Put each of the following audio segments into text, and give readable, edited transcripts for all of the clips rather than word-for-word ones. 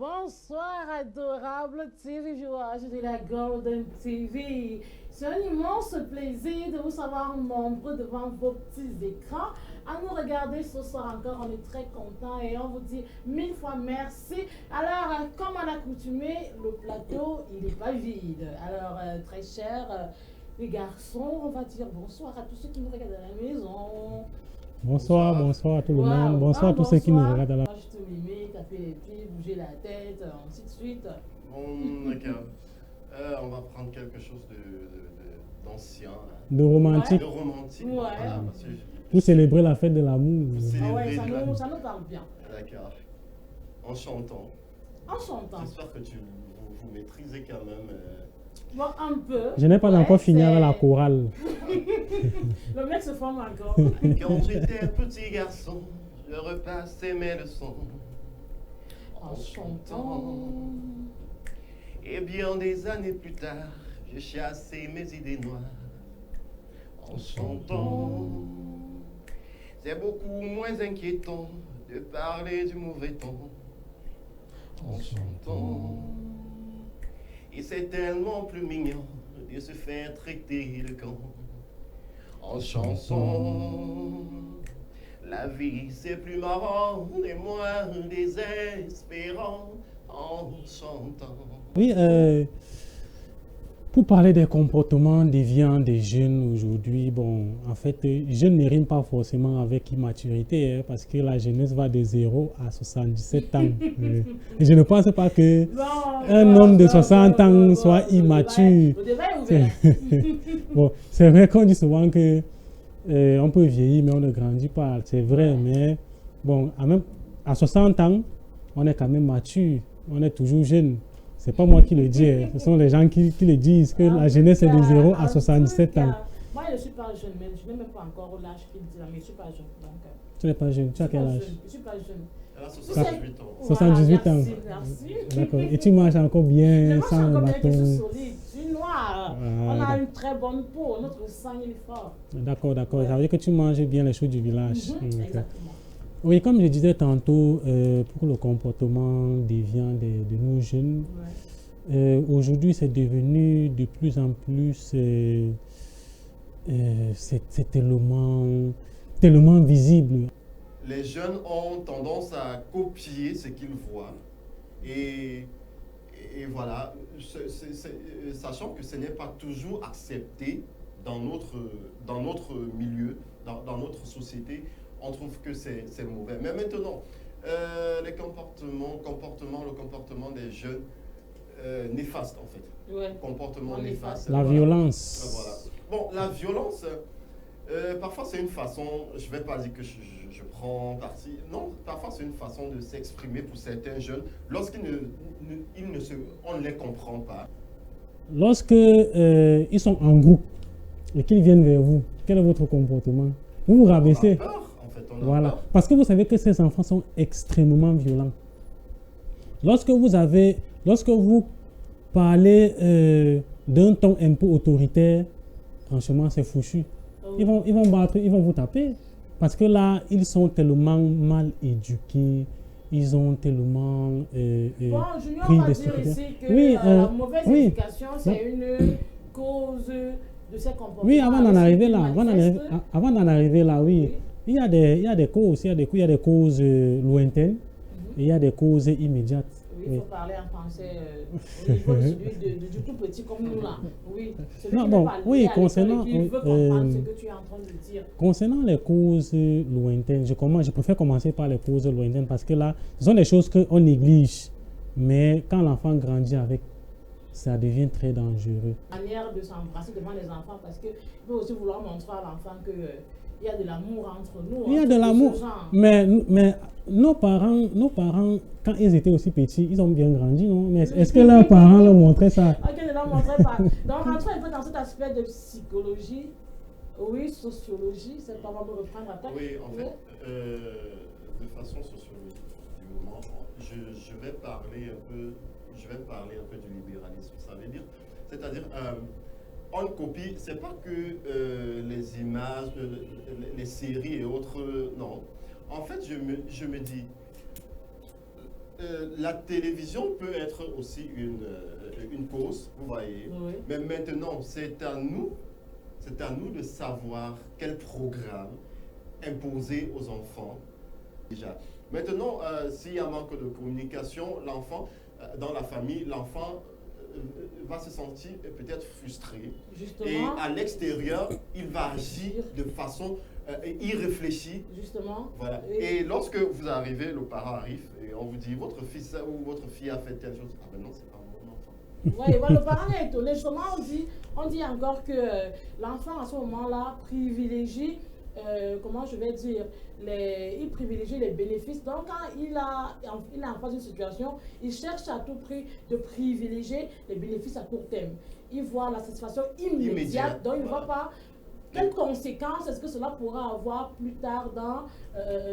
Bonsoir, adorable téléviewers de la Golden TV. C'est un immense plaisir de vous savoir nombreux devant vos petits écrans. À nous regarder ce soir encore, on est très contents et on vous dit mille fois merci. Alors, comme à l'accoutumée, le plateau, il n'est pas vide. Alors, très chers les garçons, on va dire bonsoir à tous ceux qui nous regardent à la maison. Bonsoir, bonsoir à tout le monde. Waouh, Bonsoir à tous ceux qui nous regardent à la... Moi, je te mimais, taper les pieds, bouger la tête, ainsi de suite. Bon, d'accord. On va prendre quelque chose d'ancien, hein. de romantique De romantique. Ouais. Voilà, parce que pour célébrer la fête de l'amour. Pour Ah célébrer ouais, la- ça nous parle bien. D'accord. En chantant. En chantant. J'espère que vous maîtrisez quand même. Bon, un peu. Je n'ai pas Ouais, encore fini c'est- avec la chorale. Le mec se forme encore. Quand j'étais petit garçon, je repassais mes leçons. En chantant. Et bien des années plus tard, j'ai chassé mes idées noires. En chantant. C'est beaucoup moins inquiétant de parler du mauvais temps. En chantant. Et c'est tellement plus mignon de se faire traiter le camp. En chanson. La vie c'est plus marrant et moins désespérant en chantant. Oui, pour parler des comportements déviants des jeunes aujourd'hui, bon, en fait, jeune ne rime pas forcément avec immaturité, hein, parce que la jeunesse va de 0 à 77 ans. Et je ne pense pas que un homme de 60 ans soit immature. Le débat est ouvert. Bon, c'est vrai qu'on dit souvent que on peut vieillir, mais on ne grandit pas. C'est vrai, mais bon, à 60 ans, on est quand même mature. On est toujours jeune. C'est pas moi qui le dis, hein. Ce sont les gens qui le disent, que la jeunesse est de 0 à 77 ans. Moi, je ne suis pas jeune, mais je n'ai même pas encore l'âge qu'il dit là, mais je ne suis pas jeune. Donc, Tu n'es pas jeune, tu as quel âge? je ne suis pas jeune. Elle a 78 ans. 78 ans. Merci, merci. D'accord. Et tu marches encore Je bien, mange sans encore bien que je suis bâton. solide, je suis noire. Ah, On a d'accord. une très bonne peau, notre sang il est fort. D'accord, d'accord. Ça veut dire que tu manges bien les choses du village. D'accord. Exactement. Oui, comme je disais tantôt, pour le comportement déviant de nos jeunes, Ouais. aujourd'hui c'est devenu de plus en plus, c'est tellement visible. Les jeunes ont tendance à copier ce qu'ils voient et, et voilà, sachant que ce n'est pas toujours accepté dans notre milieu, dans notre société, on trouve que c'est mauvais. Mais maintenant, le comportement des jeunes néfaste en fait. Ouais. Comportement On est néfaste. La voilà. violence. Voilà. Bon, la violence, parfois c'est une façon, je ne vais pas dire que je prends parti, non, parfois c'est une façon de s'exprimer pour certains jeunes lorsqu'ils on ne les comprend pas. Lorsque ils sont en groupe et qu'ils viennent vers vous, quel est votre comportement? Vous vous On a rabaissez. peur, en fait, on a Voilà. peur. Parce que vous savez que ces enfants sont extrêmement violents. Lorsque vous parlez d'un ton un peu autoritaire, franchement, c'est fouchu. Ils vont battre, ils vont vous taper. Parce que là, ils sont tellement mal éduqués, ils ont tellement Bon, Junior pris va des dire stupéfiants. ici que Oui, la mauvaise oui. éducation, c'est une cause de ces comportements. Oui, avant d'en Alors, arriver c'est là, avant d'en arriver là, oui. Oui. Il y a des causes, il y a des causes lointaines et il y a des causes immédiates. Oui, il Oui. faut parler en français au niveau de celui du tout petit comme nous là. Oui, celui Non, qui bon, n'est pas allé oui, à l'école concernant- et qui veut oui, comprendre ce que tu es en train de dire. Concernant les causes lointaines, je préfère commencer par les causes lointaines parce que là, ce sont des choses qu'on néglige. Mais quand l'enfant grandit avec, ça devient très dangereux. Manière de s'embrasser devant les enfants parce qu'il peut aussi vouloir montrer à l'enfant que il y a de l'amour entre nous. Il y a entre de tous l'amour, ces gens. mais nos parents, quand ils étaient aussi petits, ils ont bien grandi, non? Mais est-ce que leurs parents leur montraient ça? Ok, ne leur montrez pas. Donc, rentrons un peu dans cet aspect de psychologie, oui, sociologie, c'est pas vraiment reprendre après. Oui, en Oui. fait, de façon sociologique du moment, je vais parler un peu du libéralisme. Ça veut dire, c'est-à-dire, on copie, c'est pas que les images, les séries et autres, non. En fait, je me dis, la télévision peut être aussi une cause, vous voyez. Oui. Mais maintenant, c'est à nous de savoir quel programme imposer aux enfants. Déjà. Maintenant, s'il y a un manque de communication, l'enfant, dans la famille, l'enfant va se sentir peut-être frustré. Justement. Et à l'extérieur, il va agir de façon irréfléchie. Justement. Voilà. Oui. Et lorsque vous arrivez, le parent arrive et on vous dit votre fils ou votre fille a fait telle chose. Ah ben non, c'est pas mon enfant. Oui, voilà, le parent est étonné. Justement, on dit encore que l'enfant à ce moment-là privilégie, comment je vais dire, il privilégie les bénéfices. Donc, quand il est en face d'une situation, il cherche à tout prix de privilégier les bénéfices à court terme. Il voit la satisfaction immédiate, donc il ne voit pas quelles conséquences est-ce que cela pourra avoir plus tard dans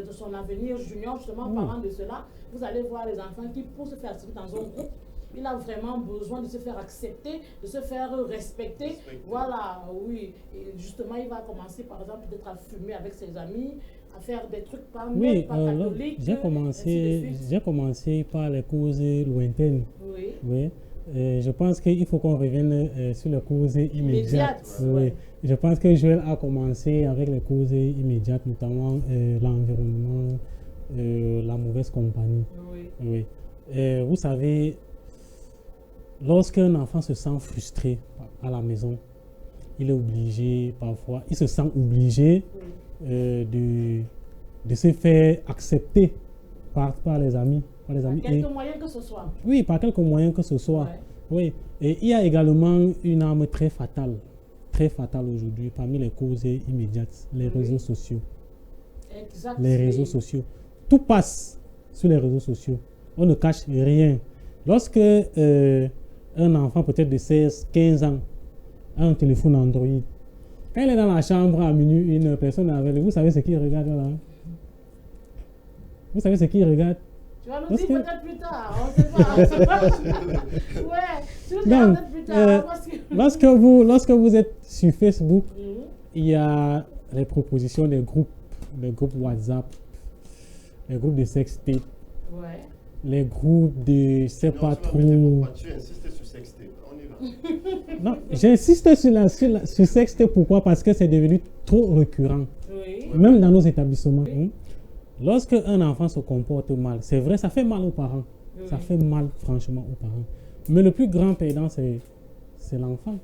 de son avenir junior. Justement, parlant de cela, vous allez voir les enfants qui, pour se faire accepter dans un groupe, il a vraiment besoin de se faire accepter, de se faire respecter. Voilà, oui. Et justement, il va commencer, par exemple, peut-être à fumer avec ses amis, à faire des trucs pas catholiques. J'ai commencé par les causes lointaines. Oui. Oui. Je pense qu'il faut qu'on revienne sur les causes immédiates. Oui. Ouais. Je pense que Joël a commencé avec les causes immédiates, notamment l'environnement, la mauvaise compagnie. Oui. Oui. Vous savez, lorsqu'un enfant se sent frustré à la maison, il est obligé parfois, il se sent obligé de se faire accepter par les amis. Par quelque moyen que ce soit. Oui, par quelques moyens que ce soit. Ouais. Oui. Et il y a également une arme très fatale aujourd'hui parmi les causes immédiates, les réseaux sociaux. Exact. Les réseaux sociaux. Tout passe sur les réseaux sociaux. On ne cache rien. Lorsque un enfant peut-être de 16, 15 ans a un téléphone Android, quand il est dans la chambre à minuit, une personne avec lui, vous savez ce qu'il regarde là? Vous savez ce qu'il regarde? Tu vas nous dire peut-être plus tard, on ne sait pas. Ouais, tu nous diras peut-être plus tard. Parce que... lorsque vous êtes sur Facebook, il y a les propositions des groupes WhatsApp, les groupes de sextape, les groupes de je sais pas trop. Tu insistes sur sextape, on y va. Non, j'insiste sur sextape, pourquoi? Parce que c'est devenu trop récurrent, même dans nos établissements. Lorsque un enfant se comporte mal, c'est vrai, ça fait mal aux parents. Ça fait mal, franchement, aux parents. Mais le plus grand perdant, c'est l'enfant.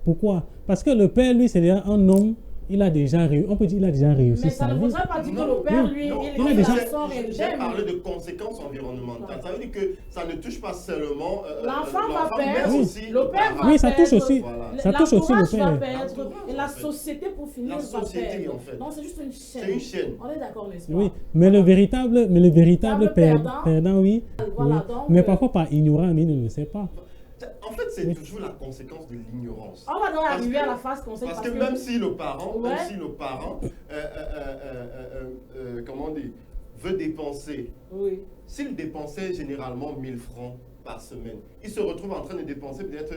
Pourquoi? Parce que le père, lui, c'est déjà un homme. Il a déjà réussi. On peut dire qu'il a déjà réussi. Mais ça ne voudrait pas dire que le père, lui, il est déjà son régime. J'ai parlé de conséquences environnementales. Ça veut dire que ça ne touche pas seulement l'enfant va perdre, mais aussi le père va perdre. Oui, ça touche aussi. Voilà. Ça touche aussi le père. Va perdre, et la société, pour finir, La société, va perdre. en fait. Non, c'est juste une chaîne. C'est une chaîne. On est d'accord, n'est-ce pas? Oui, mais le véritable perdant, oui. Voilà, oui. donc, mais parfois par ignorant, mais il ne le sait pas. En fait, c'est toujours la conséquence de l'ignorance. On va donc arriver à la phase conseil. Parce que même si le parent, comment dire, veut dépenser, s'il dépensait généralement 1000 francs par semaine, il se retrouve en train de dépenser peut-être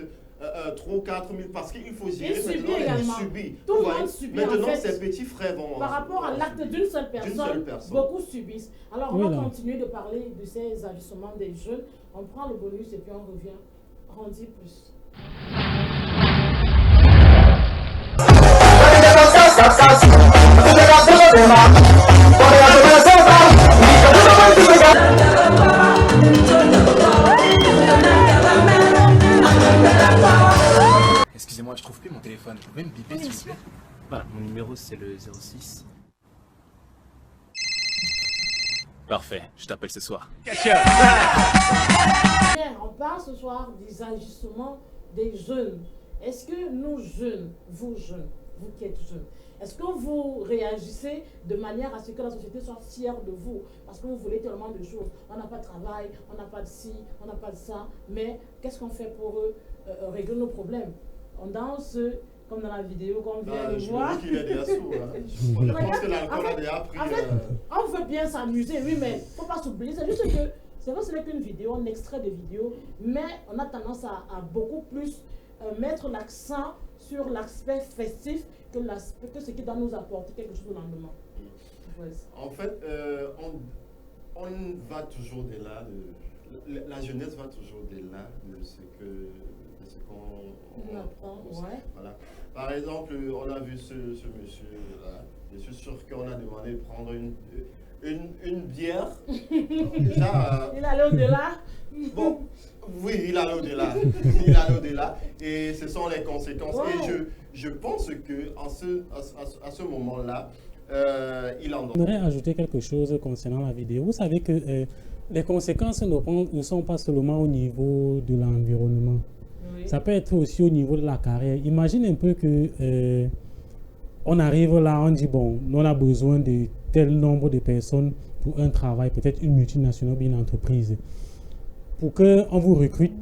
3 ou 4 000 parce qu'il faut gérer. Il subit également. Tout le monde subit. Maintenant, en fait, ses petits frères vont... Par rapport à l'acte d'une seule personne, beaucoup subissent. Alors, on va continuer de parler de ces ajustements des jeunes. On prend le bonus et puis on revient. On dit plus. Excusez-moi, je trouve plus mon téléphone. Vous pouvez me biper s'il vous plaît? Voilà, mon numéro c'est le 06. Parfait, je t'appelle ce soir. Bien, on parle ce soir des ajustements des jeunes. Est-ce que nous jeunes, vous qui êtes jeunes, est-ce que vous réagissez de manière à ce que la société soit fière de vous? Parce que vous voulez tellement de choses. On n'a pas de travail, on n'a pas de ci, on n'a pas de ça. Mais qu'est-ce qu'on fait pour régler nos problèmes? On danse comme dans la vidéo qu'on vient de voir. Je qu'il est déjà sourd. Je pense que l'alcool a déjà pris. En fait, on veut bien s'amuser, oui, mais il ne faut pas s'oublier. C'est juste que, c'est vrai, ce n'est qu'une vidéo, un extrait de vidéo, mais on a tendance à beaucoup plus mettre l'accent sur l'aspect festif que ce qui doit nous apporter quelque chose au lendemain. En fait, on va toujours de là, la jeunesse va toujours au-delà de ce qu'on apprend, propose. ouais. Voilà. Par exemple, on a vu ce monsieur-là. Je suis sûr qu'on a demandé de prendre une bière. Déjà, Il allait au-delà. bon, oui, il allait au-delà. Il allait au-delà. Et ce sont les conséquences. Wow. Et je pense que à ce moment-là, il en J'aimerais ajouter quelque chose concernant la vidéo. Vous savez que les conséquences ne sont pas seulement au niveau de l'environnement. Oui. Ça peut être aussi au niveau de la carrière. Imagine un peu que on arrive là, on dit bon, on a besoin de tel nombre de personnes pour un travail, peut-être une multinationale ou une entreprise. Pour qu'on vous recrute,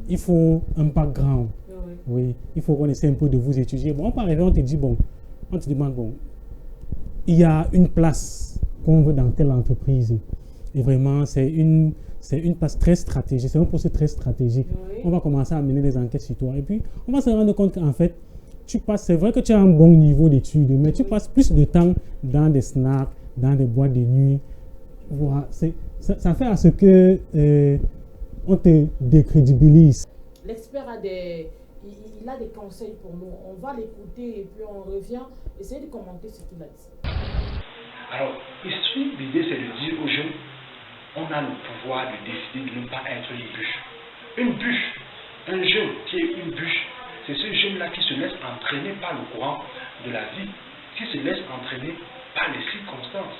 il faut un background. Oui. Oui, il faut qu'on essaie un peu de vous étudier. Bon, par exemple, on te dit bon, on te demande bon, il y a une place qu'on veut dans telle entreprise. Et vraiment, c'est une place très stratégique, c'est un poste très stratégique. Oui. On va commencer à mener des enquêtes sur toi. Et puis, on va se rendre compte qu'en fait, c'est vrai que tu as un bon niveau d'études, mais tu passes plus de temps dans des snacks, dans des boîtes de nuit. Voilà, ça fait à ce que on te décrédibilise. L'expert a il a des conseils pour nous. On va l'écouter et puis on revient. Essayez de commenter ce qu'il a dit. Alors, ici, l'idée c'est de dire aux jeunes, on a le pouvoir de décider de ne pas être une bûche. Une bûche, un jeune qui est une bûche, c'est ce jeune-là qui se laisse entraîner par le courant de la vie, qui se laisse entraîner par les circonstances,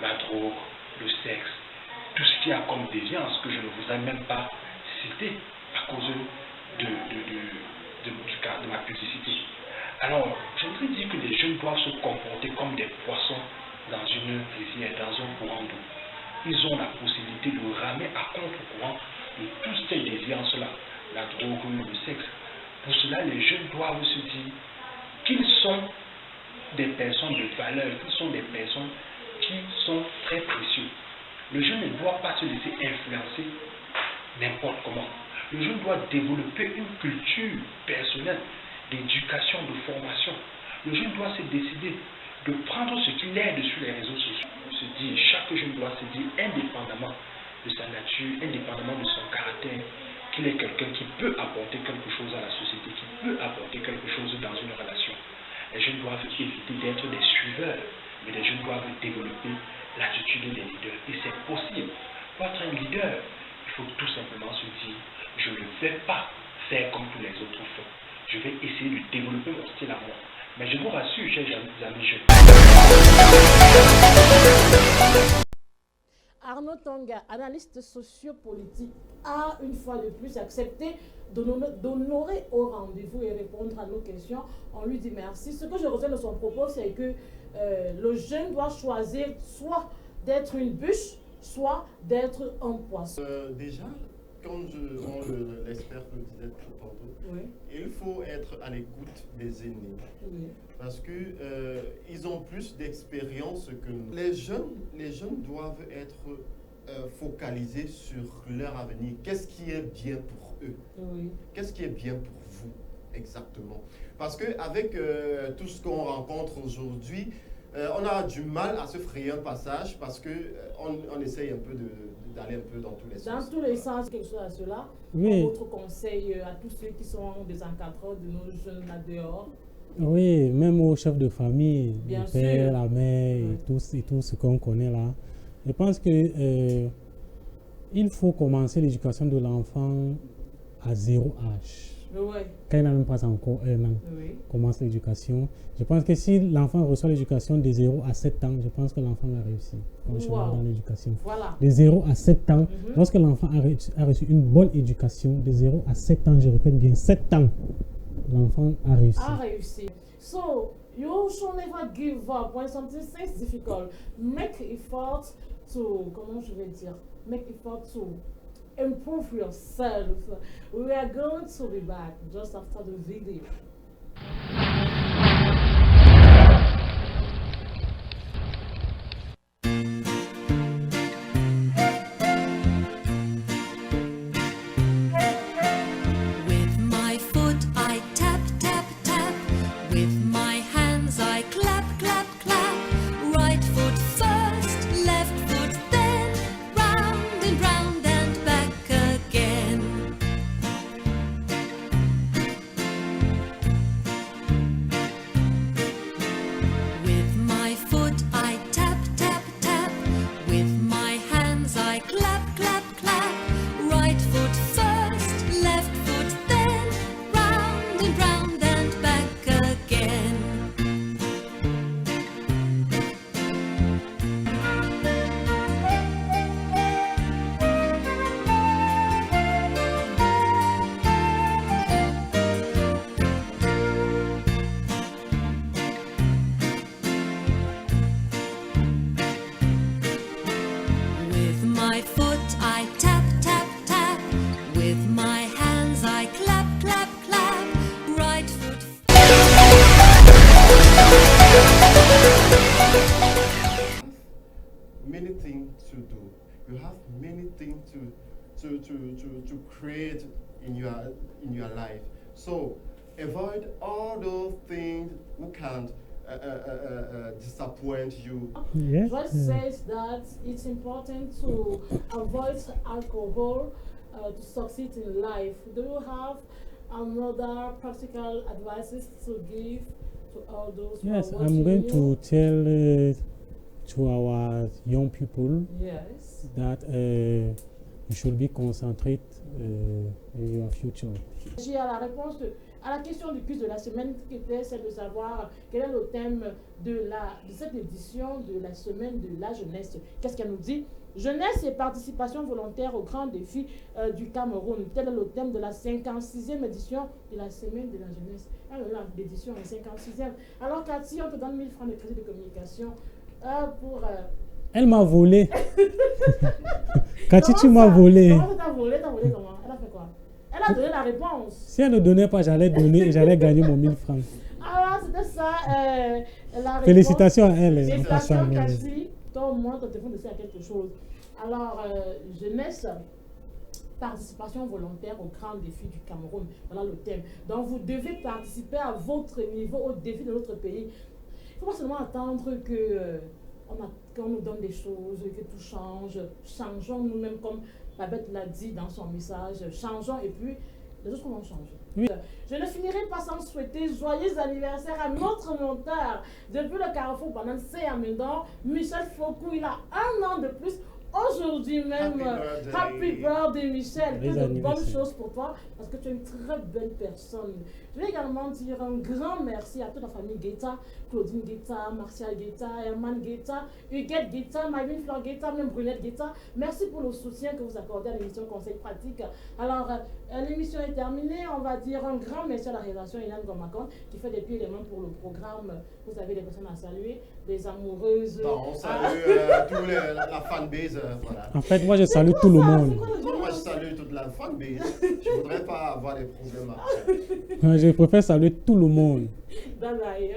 la drogue, le sexe, tout ce qu'il y a comme déviance que je ne vous ai même pas cité à cause de ma publicité. Alors, je voudrais dire que les jeunes doivent se comporter comme des poissons dans une rivière, dans un courant d'eau. Ils ont la possibilité de ramer à contre-courant de toutes ces déviances-là, la drogue, le sexe. Pour cela, les jeunes doivent se dire qu'ils sont des personnes de valeur, qu'ils sont des personnes qui sont très précieux. Le jeune ne doit pas se laisser influencer n'importe comment. Le jeune doit développer une culture personnelle d'éducation, de formation. Le jeune doit se décider de prendre ce qu'il aide sur les réseaux sociaux. Chaque jeune doit se dire, indépendamment de sa nature, indépendamment de son caractère, qu'il est quelqu'un qui peut apporter quelque chose à la société, qui peut apporter quelque chose dans une relation. Les jeunes doivent éviter d'être des suiveurs, mais les jeunes doivent développer l'attitude des leaders. Et c'est possible. Pour être un leader, il faut tout simplement se dire, je ne vais pas faire comme tous les autres font. Je vais essayer de développer mon style à moi. Mais je vous rassure, chers amis jeunes. Arnaud Tonga, analyste sociopolitique, a une fois de plus accepté d'honorer au rendez-vous et répondre à nos questions. On lui dit merci. Ce que je retiens de son propos, c'est que le jeune doit choisir soit d'être une bûche, soit d'être un poisson. Déjà, comme l'expert le disait tout tantôt, Oui. il faut être à l'écoute des aînés. Oui. Parce que ils ont plus d'expérience que nous. Les jeunes doivent être focalisés sur leur avenir. Qu'est-ce qui est bien pour eux? Oui. Qu'est-ce qui est bien pour vous exactement? Parce qu'avec tout ce qu'on rencontre aujourd'hui, on a du mal à se frayer un passage parce qu'on essaye un peu d'aller un peu dans tous les sens. Dans tous les sens, quelque chose à cela. Oui. Votre conseil à tous ceux qui sont des encadreurs de nos jeunes là dehors. Oui, même aux chefs de famille, Bien le père, sûr. la mère Oui. et tout ce qu'on connaît là. Je pense que il faut commencer l'éducation de l'enfant à 0 âge. Oui. Quand il n'a même pas encore 1 an, Oui. commence l'éducation. Je pense que si l'enfant reçoit l'éducation de 0 à 7 ans, je pense que l'enfant a réussi franchement Wow. dans l'éducation. Voilà. De 0 à 7 ans, Mhm. lorsque l'enfant a reçu une bonne éducation, de 0 à 7 ans, je répète bien 7 ans, l'enfant a réussi. A réussi. So, you should never give up when something seems difficult. Make effort to, comment je vais dire, make effort to improve yourself. We are going to be back just after the video. With my foot I tap, tap, tap. With my hands I clap, clap, clap. Right foot first, left foot then. Round and back my foot I tap, tap, tap. With my hands I clap, clap, clap. Right foot. Many things to do. You have many things to create in your life. So avoid all those things who can disappoint you. Yes. Joyce says that it's important to avoid alcohol to succeed in life. Do you have another practical advices to give to all those who Yes, are I'm watching going you? to tell to our young people Yes. that you should be concentrate in your future. J'ai à la réponse à la question du quiz de la semaine qui était celle de savoir quel est le thème de cette édition de la semaine de la jeunesse. Qu'est-ce qu'elle nous dit? Jeunesse et participation volontaire aux grands défis du Cameroun. Tel est le thème de la 56e édition de la semaine de la jeunesse. Alors, l'édition est 56e. Alors, Cathy, on te donne 1000 francs de crédit de communication pour... Elle m'a volé. Cathy, tu Comment m'as ça? volé. Comment t'as volé? T'as volé comment? Elle a fait quoi? Elle a donné la réponse. Si elle ne donnait pas, j'allais donner et j'allais gagner mon 1000 francs. Alors, c'était ça, la réponse. Félicitations à elle. Félicitations, Cathy. Toi, au moins, ton téléphone sert à quelque chose. Alors, jeunesse, participation volontaire aux grands défis du Cameroun. Voilà le thème. Donc, vous devez participer à votre niveau aux défis de notre pays. Il ne faut pas seulement attendre que qu'on nous donne des choses, que tout change. Changeons nous-mêmes, comme Babette l'a dit dans son message. Changeons et puis les autres vont changer. Oui. Je ne finirai pas sans souhaiter joyeux anniversaire à notre monteur depuis le carrefour pendant C à Médon, Michel Foucault. Il a 1 an de plus. Aujourd'hui même, happy birthday Michel, que de bonnes choses pour toi parce que tu es une très belle personne. Je vais également dire un grand merci à toute la famille Guetta, Claudine Guetta, Martial Guetta, Herman Guetta, Huguette Guetta, Maïvine Fleur Guetta, même Brunette Guetta. Merci pour le soutien que vous accordez à l'émission Conseil pratique. Alors, l'émission est terminée. On va dire un grand merci à la réalisation Ilan Gomakon qui fait des pieds et des mains pour le programme. Vous avez des personnes à saluer, des amoureuses. Bon, on salue toute la fanbase. Voilà. En fait, moi, je salue tout le monde. Moi, je salue toute la fanbase. Je ne voudrais pas avoir des problèmes après. Je préfère saluer tout le monde. Bye bye.